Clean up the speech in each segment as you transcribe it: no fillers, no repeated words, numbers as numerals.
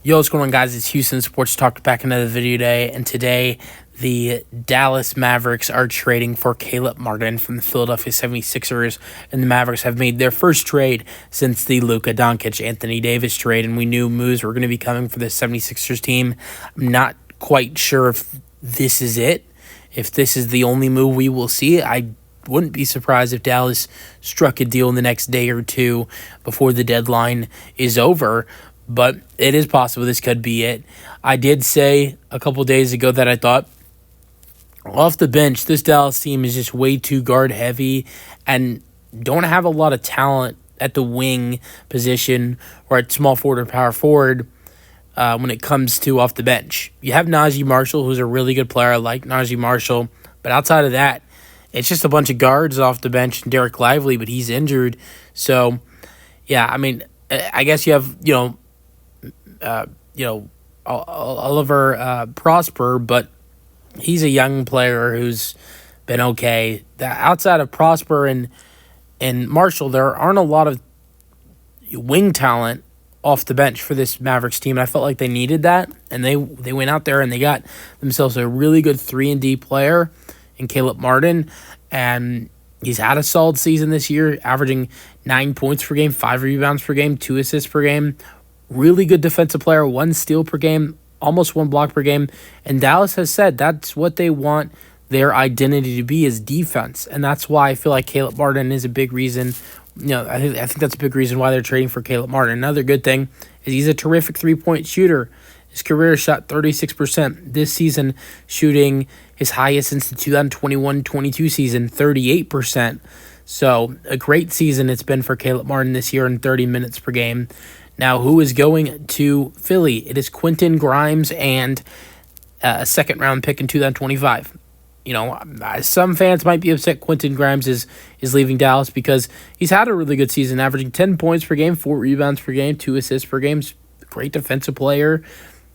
Yo, what's going on, guys? It's Houston Sports Talk back another video today, and today the Dallas Mavericks are trading for Caleb Martin from the Philadelphia 76ers, and the Mavericks have made their first trade since the Luka Doncic Anthony Davis trade, and we knew moves were going to be coming for the 76ers team. I'm not quite sure if this is it, if this is the only move we will see. I wouldn't be surprised if Dallas struck a deal in the next day or two before the deadline is over. But it is possible this could be it. I did say a couple days ago that I thought off the bench, this Dallas team is just way too guard heavy and don't have a lot of talent at the wing position or at small forward or power forward when it comes to off the bench. You have Najee Marshall, who's a really good player. I like Najee Marshall. But outside of that, it's just a bunch of guards off the bench. Derek Lively, but he's injured. So, yeah, I mean, I guess you have, Oliver Prosper, but he's a young player who's been okay. Outside of Prosper and Marshall, there aren't a lot of wing talent off the bench for this Mavericks team. And I felt like they needed that, and they went out there and they got themselves a really good 3-and-D player in Caleb Martin, and he's had a solid season this year, averaging 9 points per game, 5 rebounds per game, 2 assists per game. Really good defensive player, 1 steal per game, almost 1 block per game. And Dallas has said that's what they want their identity to be, is defense. And that's why I feel like Caleb Martin is a big reason. I think that's a big reason why they're trading for Caleb Martin. Another good thing is he's a terrific three-point shooter. His career shot 36% this season, shooting his highest since the 2021-22 season, 38%. So a great season it's been for Caleb Martin this year in 30 minutes per game. Now, who is going to Philly? It is Quentin Grimes and a second-round pick in 2025. Some fans might be upset Quentin Grimes is leaving Dallas because he's had a really good season, averaging 10 points per game, 4 rebounds per game, 2 assists per game. Great defensive player.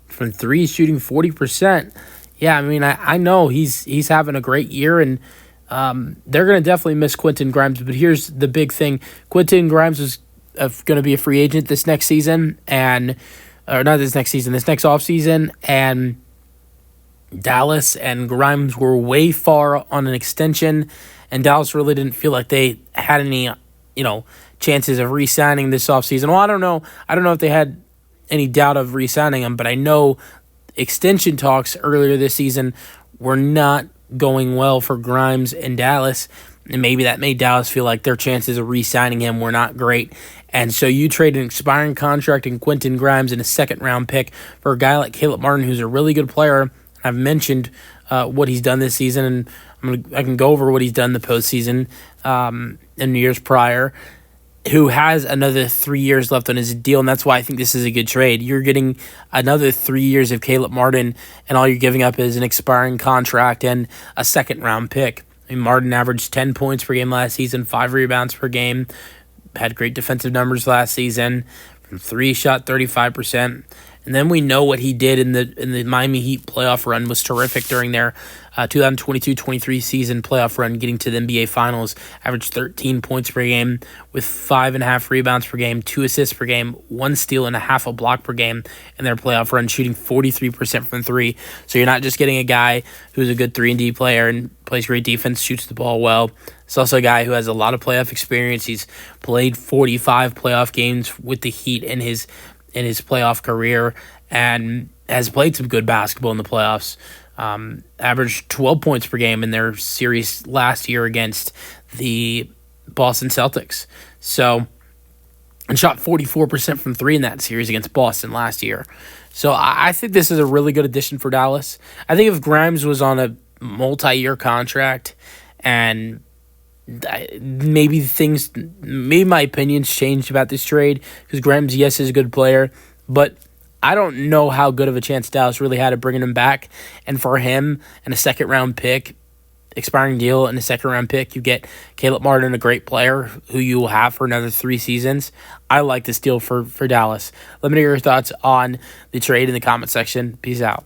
From 3, shooting 40%. Yeah, I mean, I know he's having a great year, and they're going to definitely miss Quentin Grimes. But here's the big thing. Quentin Grimes is going to be a free agent this next season, this next offseason, and Dallas and Grimes were way far on an extension, and Dallas really didn't feel like they had any, chances of re-signing this offseason. Well, I don't know if they had any doubt of re-signing him, but I know extension talks earlier this season were not going well for Grimes in Dallas, and maybe that made Dallas feel like their chances of re-signing him were not great. And so you trade an expiring contract in Quentin Grimes and a second-round pick for a guy like Caleb Martin, who's a really good player. I've mentioned what he's done this season, and I can go over what he's done in the postseason in years prior, who has another 3 years left on his deal, and that's why I think this is a good trade. You're getting another 3 years of Caleb Martin, and all you're giving up is an expiring contract and a second-round pick. I mean, Martin averaged 10 points per game last season, 5 rebounds per game, had great defensive numbers last season. From 3, shot 35%. And then we know what he did in the Miami Heat playoff run was terrific during their 2022-23 season playoff run, getting to the NBA Finals. Averaged 13 points per game with 5.5 rebounds per game, 2 assists per game, 1 steal and a half a block per game in their playoff run, shooting 43% from 3. So you're not just getting a guy who's a good 3-and-D player and plays great defense, shoots the ball well. It's also a guy who has a lot of playoff experience. He's played 45 playoff games with the Heat in his playoff career and has played some good basketball in the playoffs. Averaged 12 points per game in their series last year against the Boston Celtics. And shot 44% from 3 in that series against Boston last year. So I think this is a really good addition for Dallas. I think if Grimes was on a multi-year contract and maybe my opinions changed about this trade, because Grimes, yes, is a good player, but I don't know how good of a chance Dallas really had of bringing him back. And for him and a second-round pick, expiring deal and a second-round pick, you get Caleb Martin, a great player who you will have for another 3 seasons. I like this deal for Dallas. Let me know your thoughts on the trade in the comment section. Peace out.